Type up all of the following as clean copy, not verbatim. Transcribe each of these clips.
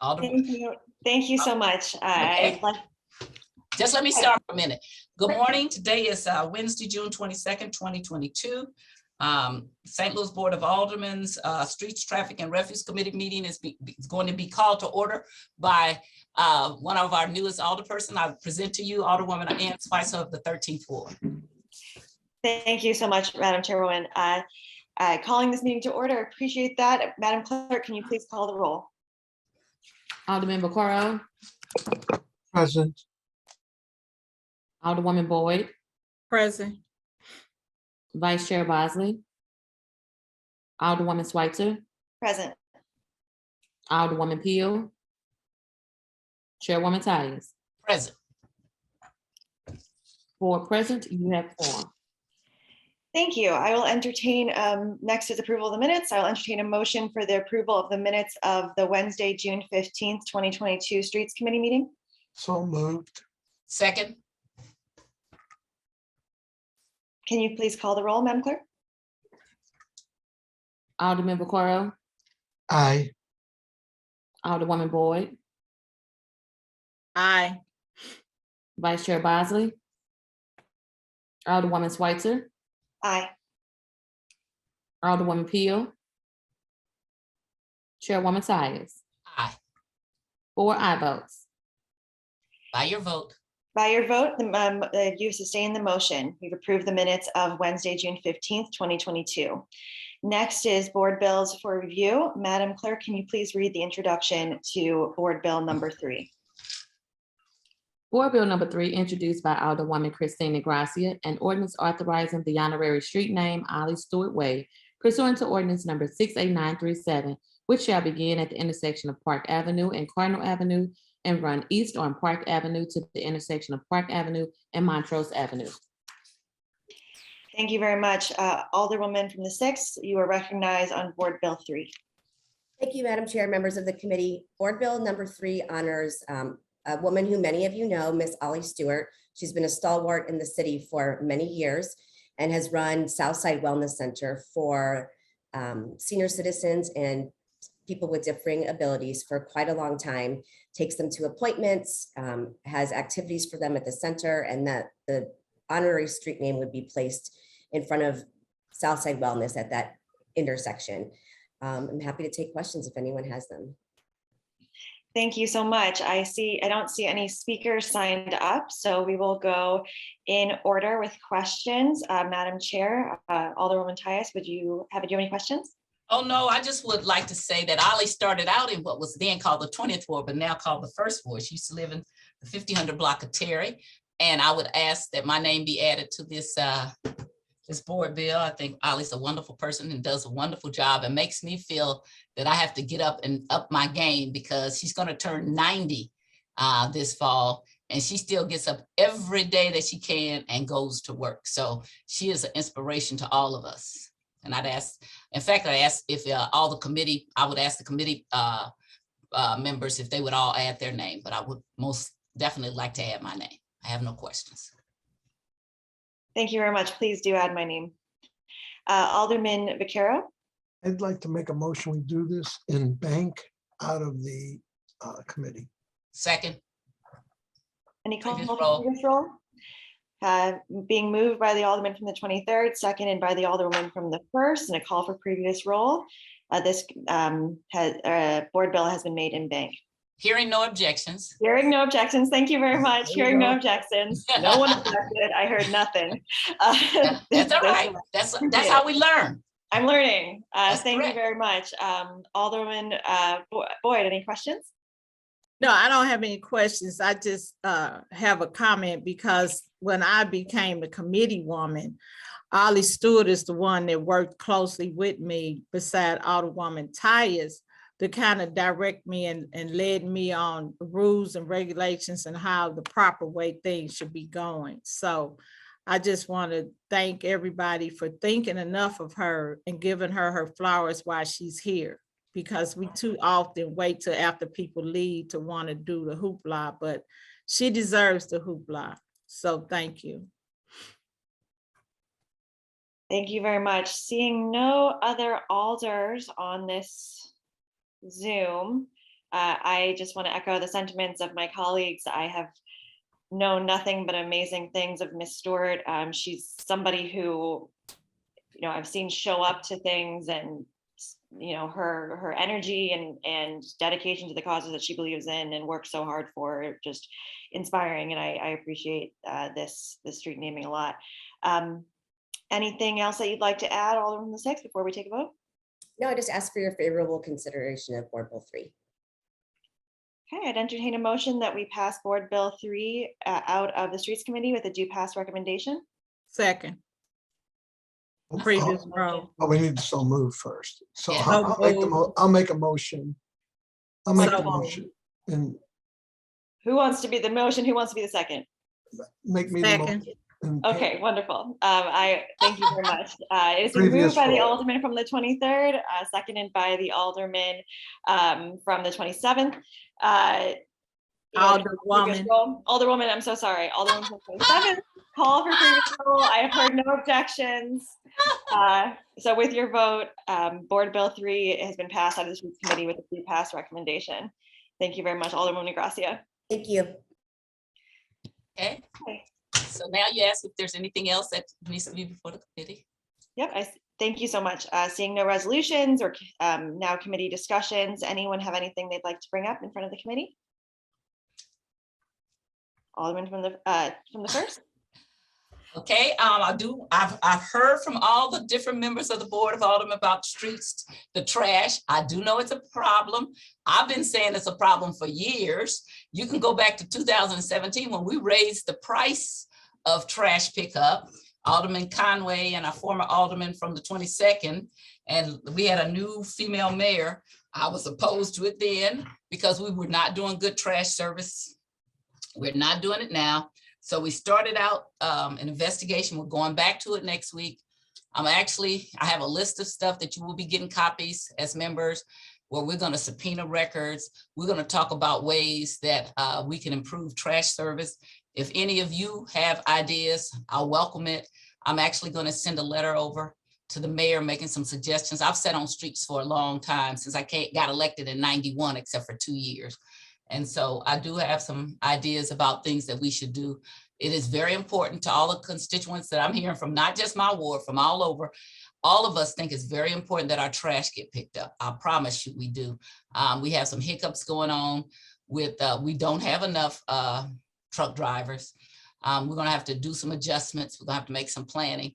Alderman. Thank you. Thank you so much. Okay. Just let me start for a minute. Good Sure. morning. Today is Wednesday, June 22nd, 2022. St. Louis Board of Aldermen's Streets, Traffic, and Refuse Committee meeting is going to be called to order by one of our newest alderperson. I present to you Alderwoman Ann Spicer of the 13th Ward. Thank you so much, Madam Chairwoman. Calling this meeting to order. Appreciate that. Madam Clerk, can you please call the roll? Alderman Vaccaro, Present. Alderwoman Boyd, Present. Vice Chair Bosley, Alderwoman Schweitzer, Present. Alderwoman Peel, Chairwoman Tyus. Present. For present, you have quorum. Thank you. I will entertain, next is approval of the minutes. I will entertain a motion for the approval of the minutes of the Wednesday, June 15th, 2022 Streets Committee meeting. So moved. Second. Can you please call the roll, Madam Clerk? Alderman Vaccaro, Aye. Alderwoman Boyd, Aye. Vice Chair Bosley, Alderwoman Schweitzer, Aye. Alderwoman Peel, Chairwoman Tyus. Aye. 4 aye votes. By your vote. By your vote, you sustain the motion. We've approved the minutes of Wednesday, June 15th, 2022. Next is board bills for review. Madam Clerk, can you please read the introduction to board bill number 3? Board Bill number 3, introduced by Alderwoman Christina Gracia, an ordinance authorizing the honorary street name Ollie Stewart Way pursuant to ordinance number 68937, which shall begin at the intersection of Park Avenue and Cardinal Avenue and run east on Park Avenue to the intersection of Park Avenue and Montrose Avenue. Thank you very much. Alderwoman from the 6th, you are recognized on board bill 3. Thank you, Madam Chair, members of the committee. Board Bill number 3 honors a woman who many of you know, Miss Ollie Stewart. She's been a stalwart in the city for many years and has run Southside Wellness Center for senior citizens and people with differing abilities for quite a long time, takes them to appointments, has activities for them at the center, and that the honorary street name would be placed in front of Southside Wellness at that intersection. I'm happy to take questions if anyone has them. Thank you so much. I don't see any speakers signed up, so we will go in order with questions. Madam Chair, Alderwoman Tyus, do you have any questions? Oh, no, I just would like to say that Ollie started out in what was then called the 20th Ward, but now called the 1st Ward. She used to live in the 1500 block of Terry. And I would ask that my name be added to this this board bill. I think Ollie's a wonderful person and does a wonderful job and makes me feel that I have to get up and up my game because she's going to turn 90 this fall. And she still gets up every day that she can and goes to work. So she is an inspiration to all of us. And I'd ask, in fact, I asked if all the committee, I would ask the committee members if they would all add their name, but I would most definitely like to add my name. I have no questions. Thank you very much. Please do add my name. Alderman Vaccaro. I'd like to make a motion. We do this in bank out of the committee. Second. Any call Previous for roll. previous roll? Being moved by the Alderman from the 23rd, seconded by the Alderman from the 1st, and a call for previous roll. This board bill has been made in bank. Hearing no objections. Hearing no objections. Thank you very much. There you Hearing no go. objections. No one objected. I heard nothing. That's all right. That's how we learn. I'm learning. That's Thank correct. you very much. Alderman Boyd, any questions? No, I don't have any questions. I just have a comment because when I became a committee woman, Ollie Stewart is the one that worked closely with me beside Alderwoman Tyus to kind of direct me and led me on rules and regulations and how the proper way things should be going. So I just want to thank everybody for thinking enough of her and giving her her flowers while she's here, because we too often wait till after people leave to want to do the hoopla, but she deserves the hoopla. So thank you. Thank you very much. Seeing no other alders on this Zoom, I just want to echo the sentiments of my colleagues. I have known nothing but amazing things of Miss Stewart. She's somebody who, I've seen show up to things, and her energy and dedication to the causes that she believes in and works so hard for, just inspiring. And I appreciate this street naming a lot. Anything else that you'd like to add, Alderman the Sixth, before we take a vote? No, I just ask for your favorable consideration of Board Bill 3. Okay, I'd entertain a motion that we pass Board Bill 3 out of the Streets Committee with a do pass recommendation. Second, Oh, previous row. Oh, we need to so move first. So Yeah. I'll make a motion. I'll make So a moved. motion and Who wants to be the motion? Who wants to be the second? make me the Second. motion. and- Okay, wonderful. I thank you very much. It's been Previous moved by the roll. Alderman from the 23rd, seconded by the Alderman from the 27th. Alderwoman. Alderwoman, I'm so sorry. Alderwoman from the 27th. Call for previous roll. I have heard no objections. So with your vote, Board Bill 3 has been passed out of the Streets Committee with a free pass recommendation. Thank you very much, Alderwoman Gracia. Thank you. Okay, Okay. so now you ask if there's anything else that needs to be before the committee. Yep, thank you so much. Seeing no resolutions or now committee discussions, anyone have anything they'd like to bring up in front of the committee? Alderman from the first? Okay, I've heard from all the different members of the Board of Aldermen about streets, the trash. I do know it's a problem. I've been saying it's a problem for years. You can go back to 2017 when we raised the price of trash pickup. Alderman Conway and our former alderman from the 22nd, and we had a new female mayor. I was opposed to it then because we were not doing good trash service. We're not doing it now. So we started out an investigation. We're going back to it next week. I have a list of stuff that you will be getting copies as members, where we're going to subpoena records. We're going to talk about ways that we can improve trash service. If any of you have ideas, I'll welcome it. I'm actually going to send a letter over to the mayor making some suggestions. I've sat on streets for a long time, since I got elected in 91, except for 2 years. And so I do have some ideas about things that we should do. It is very important to all the constituents that I'm hearing from, not just my ward, from all over. All of us think it's very important that our trash get picked up. I promise you we do. We have some hiccups going on with, we don't have enough truck drivers. We're gonna have to do some adjustments. We're gonna have to make some planning.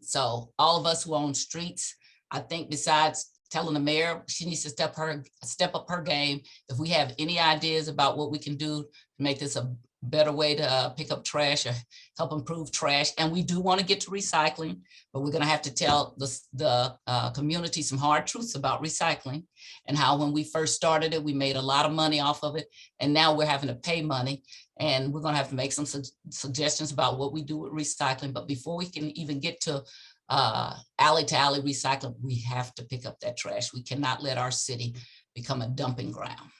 So all of us who own streets, I think besides telling the mayor she needs to step up her game. If we have any ideas about what we can do to make this a better way to pick up trash or help improve trash. And we do want to get to recycling, but we're going to have to tell the community some hard truths about recycling, and how when we first started it, we made a lot of money off of it. And now we're having to pay money, and we're going to have to make some suggestions about what we do with recycling. But before we can even get to alley recycling, we have to pick up that trash. We cannot let our city become a dumping ground.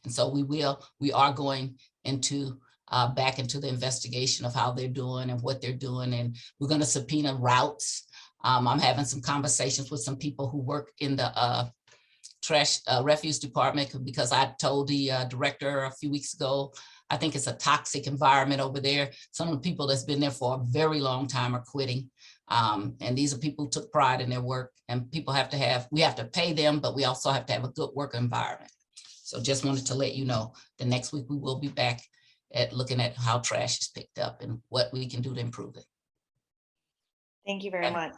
And so we are going into back into the investigation of how they're doing and what they're doing. And we're going to subpoena routes. I'm having some conversations with some people who work in the trash refuse department, because I told the director a few weeks ago, I think it's a toxic environment over there. Some of the people that's been there for a very long time are quitting. And these are people who took pride in their work, and we have to pay them, but we also have to have a good work environment. So just wanted to let you know that next week we will be back at looking at how trash is picked up and what we can do to improve it. Thank you very Okay. much.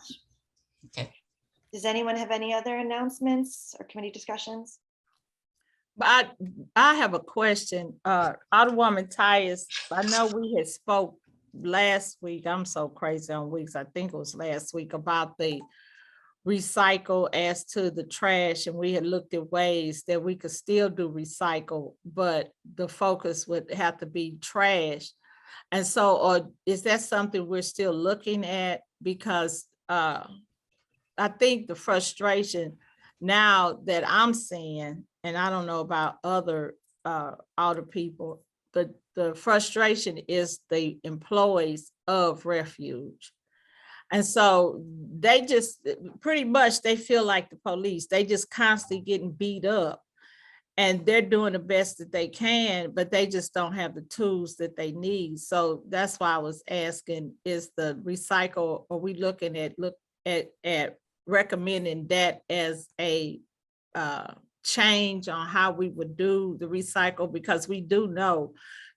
Okay. Does anyone have any other announcements or committee discussions? But I have a question. Alderwoman Tyus, I know we had spoke last week. I'm so crazy on weeks. I think it was last week about the recycle as to the trash, and we had looked at ways that we could still do recycle, but the focus would have to be trash. And so, is that something we're still looking at? Because I think the frustration now that I'm seeing, and I don't know about other people, but the frustration is the employees of refuge. And so they just pretty much, they feel like the police, they just constantly getting beat up. And they're doing the best that they can, but they just don't have the tools that they need. So that's why I was asking, is the recycle, are we looking at recommending that as a change on how we would do the recycle? Because we do know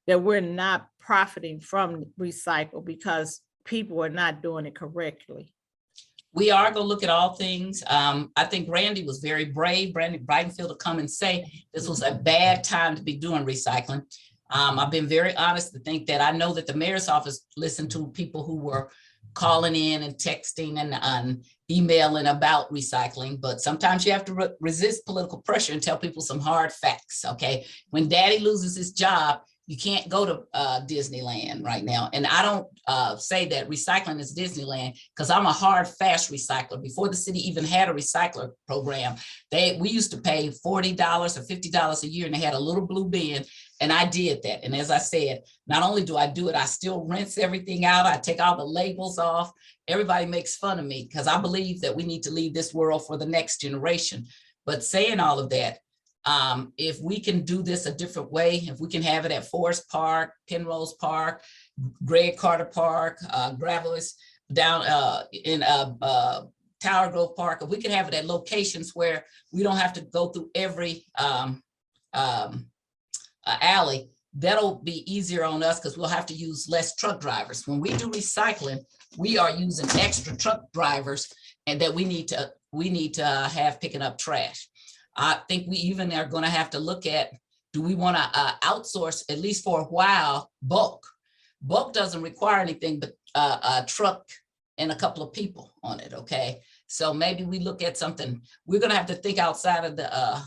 that we're not profiting from recycle because people are not doing it correctly. We are gonna look at all things. I think Randy was very brave, Randy Brightenfield, to come and say this was a bad time to be doing recycling. I've been very honest to think that I know that the mayor's office listened to people who were calling in and texting and emailing about recycling, but sometimes you have to resist political pressure and tell people some hard facts, okay? When daddy loses his job, you can't go to Disneyland right now. And I don't say that recycling is Disneyland because I'm a hard, fast recycler. Before the city even had a recycler program, we used to pay $40 or $50 a year and they had a little blue bin, and I did that. And as I said, not only do I do it, I still rinse everything out. I take all the labels off. Everybody makes fun of me because I believe that we need to leave this world for the next generation. But saying all of that, if we can do this a different way, if we can have it at Forest Park, Penrose Park, Greg Carter Park, Gravelis, down in Tower Grove Park, if we can have it at locations where we don't have to go through every alley, that'll be easier on us because we'll have to use less truck drivers. When we do recycling, we are using extra truck drivers, and that we need to have picking up trash. I think we even are going to have to look at, do we want to outsource, at least for a while, bulk? Bulk doesn't require anything but a truck and a couple of people on it, okay? So maybe we look at something. We're going to have to think outside of the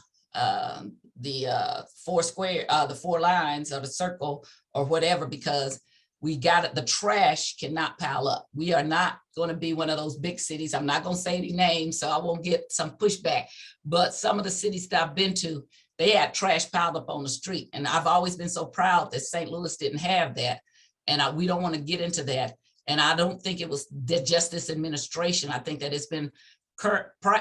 four lines or the circle or whatever, because we got it. The trash cannot pile up. We are not going to be one of those big cities. I'm not going to say any names, so I won't get some pushback. But some of the cities that I've been to, they had trash piled up on the street. And I've always been so proud that St. Louis didn't have that. And we don't want to get into that. And I don't think it was just this administration. I think that it's been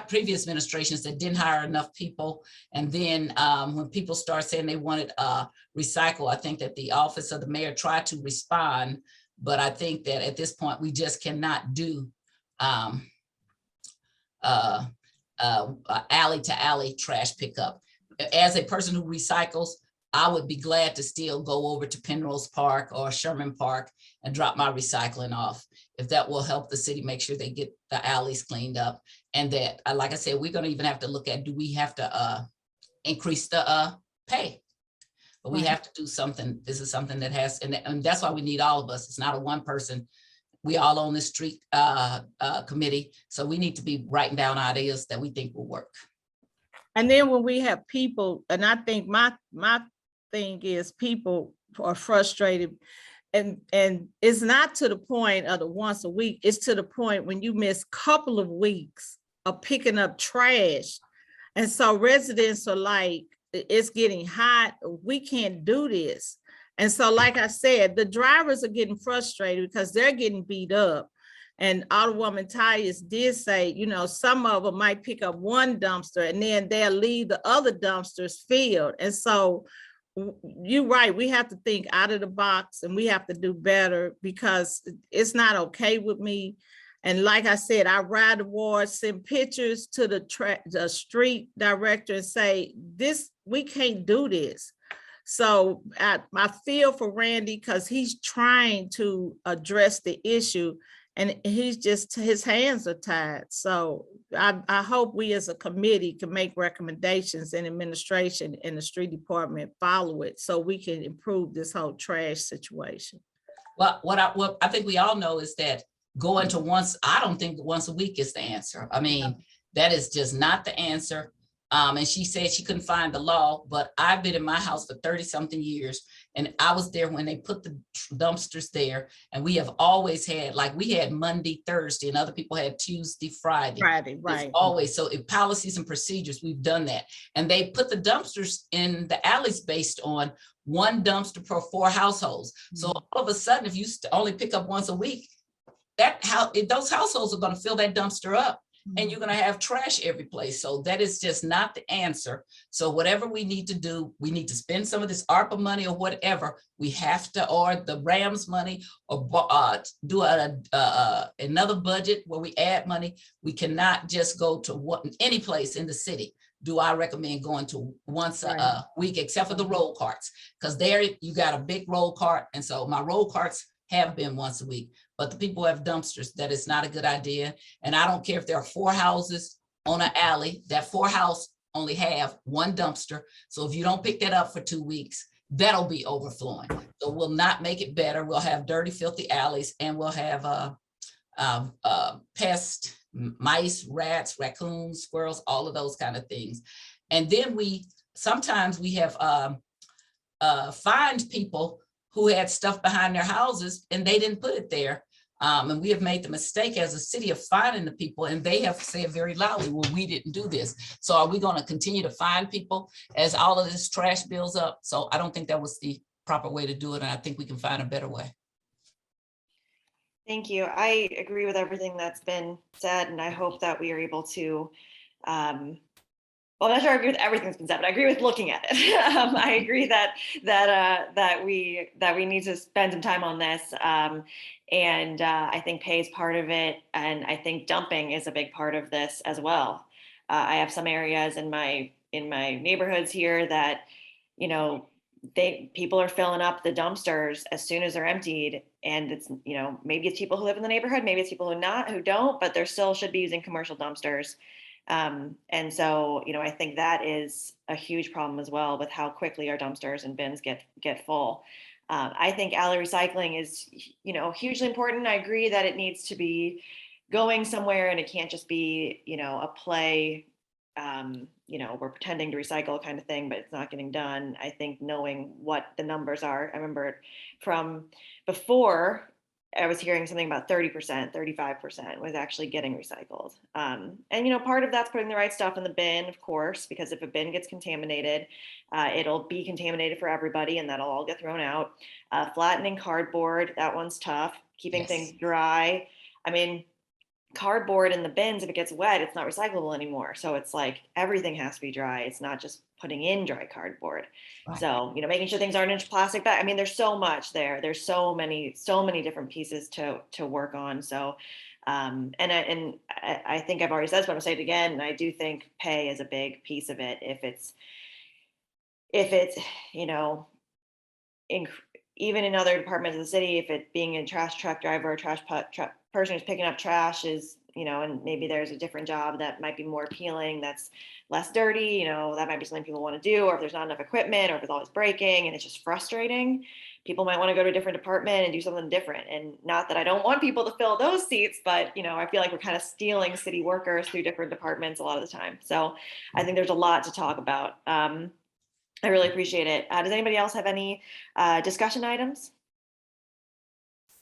previous administrations that didn't hire enough people. And then when people start saying they wanted recycle, I think that the office of the mayor tried to respond, but I think that at this point we just cannot do alley to alley trash pickup. As a person who recycles, I would be glad to still go over to Penrose Park or Sherman Park and drop my recycling off, if that will help the city make sure they get the alleys cleaned up. And that, like I said, we're going to even have to look at, do we have to increase the pay? But we have to do something. This is something that has, and that's why we need all of us. It's not a one person. We all on this street committee. So we need to be writing down ideas that we think will work. And then when we have people, and I think my thing is people are frustrated, and it's not to the point of the once a week, it's to the point when you miss a couple of weeks of picking up trash. And so residents are like, it's getting hot, we can't do this. And so, like I said, the drivers are getting frustrated because they're getting beat up. And Alderwoman Tyus did say, you know, some of them might pick up one dumpster and then they'll leave the other dumpsters filled. And so you're right, we have to think out of the box and we have to do better, because it's not okay with me. And like I said, I ride the ward, send pictures to the street director and say, we can't do this. So I feel for Randy because he's trying to address the issue, and he's just, his hands are tied. So I hope we as a committee can make recommendations, and administration and the street department follow it so we can improve this whole trash situation. Well, what I think we all know is that going to I don't think once a week is the answer. I mean, that is just not the answer. And she said she couldn't find the law, but I've been in my house for 30 something years. And I was there when they put the dumpsters there. And we have always had, like, we had Monday, Thursday, and other people had Tuesday, Friday. Friday, right. It's always, so in policies and procedures, we've done that. And they put the dumpsters in the alleys based on one dumpster per 4 households. So all of a sudden, if you only pick up once a week, those households are going to fill that dumpster up. and you're gonna have trash every place. So that is just not the answer. So whatever we need to do, we need to spend some of this ARPA money or whatever. We have to, or the Rams money, or do another budget where we add money. We cannot just go to any place in the city. Do I recommend going to once a week, except for the roll carts? Because there you got a big roll cart. And so my roll carts have been once a week, but the people have dumpsters. That is not a good idea. And I don't care if there are 4 houses on an alley, that 4 house only have 1 dumpster. So if you don't pick that up for 2 weeks, that'll be overflowing. So we'll not make it better. We'll have dirty, filthy alleys, and we'll have pest, mice, rats, raccoons, squirrels, all of those kind of things. And then sometimes we have fined people who had stuff behind their houses and they didn't put it there. And we have made the mistake as a city of fining the people, and they have said very loudly, well, we didn't do this. So are we going to continue to fine people as all of this trash builds up? So I don't think that was the proper way to do it. And I think we can find a better way. Thank you. I agree with everything that's been said, and I hope that we are able to, well, I'm not sure I agree with everything that's been said, but I agree with looking at it. I agree that we need to spend some time on this, and I think pay is part of it, and I think dumping is a big part of this as well. I have some areas in my neighborhoods here that, you know, people are filling up the dumpsters as soon as they're emptied, and it's, you know, maybe it's people who live in the neighborhood, maybe it's people who don't, but there still should be using commercial dumpsters. And so, you know, I think that is a huge problem as well with how quickly our dumpsters and bins get full. I think alley recycling is, you know, hugely important. I agree that it needs to be going somewhere, and it can't just be, you know, a play, you know, we're pretending to recycle kind of thing, but it's not getting done. I think knowing what the numbers are, I remember from before, I was hearing something about 30%, 35% was actually getting recycled. And, you know, part of that's putting the right stuff in the bin, of course, because if a bin gets contaminated, it'll be contaminated for everybody, and that'll all get thrown out. Flattening cardboard, that one's tough. Keeping Yes. things dry. I mean, cardboard in the bins, if it gets wet, it's not recyclable anymore. So it's like everything has to be dry. It's not just putting in dry cardboard. Right. So, you know, making sure things aren't in plastic bag. I mean, there's so much there. There's so many different pieces to work on. So, and I think I've already said this, but I'll say it again. I do think pay is a big piece of it. If it's, you know, even in other departments of the city, if it being a trash truck driver, a trash person who's picking up trash is, you know, and maybe there's a different job that might be more appealing, that's less dirty, you know, that might be something people want to do, or if there's not enough equipment, or if it's always breaking and it's just frustrating, people might want to go to a different department and do something different. And not that I don't want people to fill those seats, but, you know, I feel like we're kind of stealing city workers through different departments a lot of the time. So I think there's a lot to talk about. I really appreciate it. Does anybody else have any discussion items?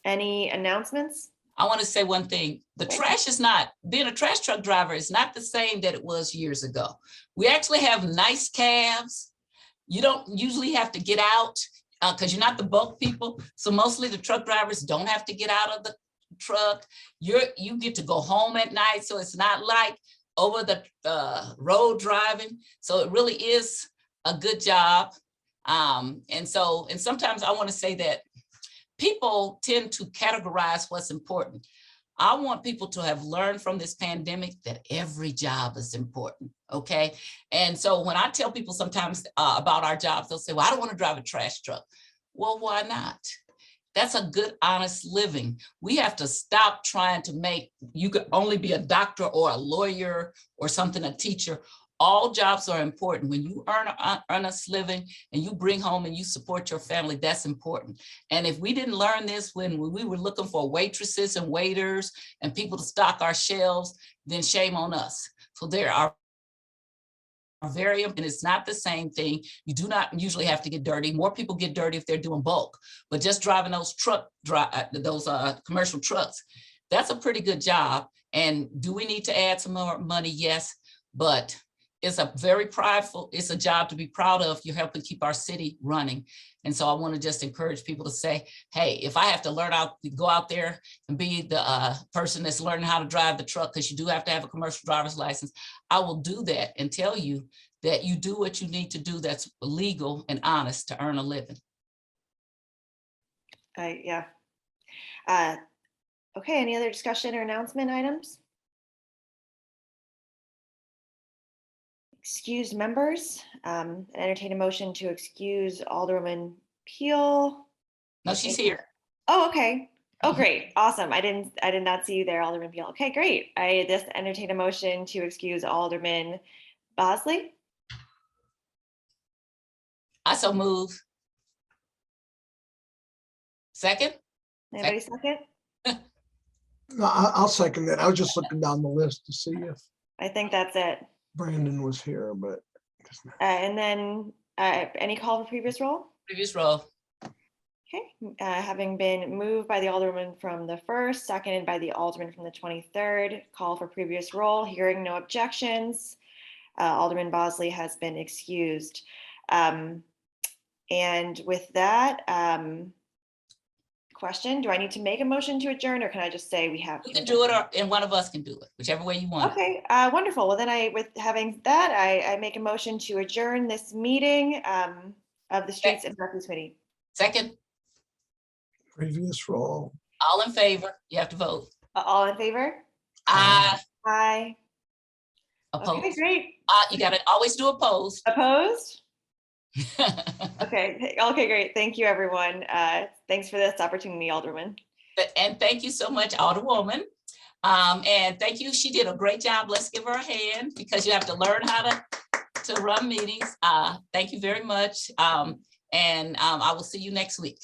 Any announcements? I want to say one thing. The trash is not, being a trash truck driver is not the same that it was years ago. We actually have nice cabs. You don't usually have to get out because you're not the bulk people. So mostly the truck drivers don't have to get out of the truck. You get to go home at night. So it's not like over the road driving. So it really is a good job. And sometimes I want to say that people tend to categorize what's important. I want people to have learned from this pandemic that every job is important, okay? And so when I tell people sometimes about our jobs, they'll say, well, I don't want to drive a trash truck. Well, why not? That's a good, honest living. We have to stop trying to make, you could only be a doctor or a lawyer or something, a teacher. All jobs are important. When you earn an honest living and you bring home and you support your family, that's important. And if we didn't learn this when we were looking for waitresses and waiters and people to stock our shelves, then shame on us. So there are very, and it's not the same thing. You do not usually have to get dirty. More people get dirty if they're doing bulk, but just driving those commercial trucks, that's a pretty good job. And do we need to add some more money? Yes, but it's a very prideful, it's a job to be proud of. You're helping keep our city running. And so I want to just encourage people to say, hey, if I have to go out there and be the person that's learning how to drive the truck, because you do have to have a commercial driver's license, I will do that and tell you that you do what you need to do that's legal and honest to earn a living. Yeah. Okay, any other discussion or announcement items? Excused members, entertain a motion to excuse Alderwoman Peel. No, she's here. Oh, okay. Oh, great. Awesome. I did not see you there, Alderman Peel. Okay, great. I just entertain a motion to excuse Alderman Bosley. I so move. Second? Anybody second? No, I'll second that. I was just looking down the list to see if I think that's it. Brandon was here, but And then any call for previous roll? Previous roll. Okay, having been moved by the Alderman from the 1st, seconded by the Alderman from the 23rd, call for previous roll, hearing no objections. Alderman Bosley has been excused. And with that, question, do I need to make a motion to adjourn, or can I just say we have? You can do it, and one of us can do it, whichever way you want. Okay, wonderful. Well, then with having that, I make a motion to adjourn this meeting of the Streets and Parks Committee. Second, previous roll. all in favor, you have to vote. All in favor? Aye. Aye. Okay, Opposed. great. You gotta always do opposed. Opposed? Okay, great. Thank you, everyone. Thanks for this opportunity, Alderman. And thank you so much, Alderwoman. And thank you, she did a great job. Let's give her a hand, because you have to learn how to run meetings. Thank you very much. And I will see you next week.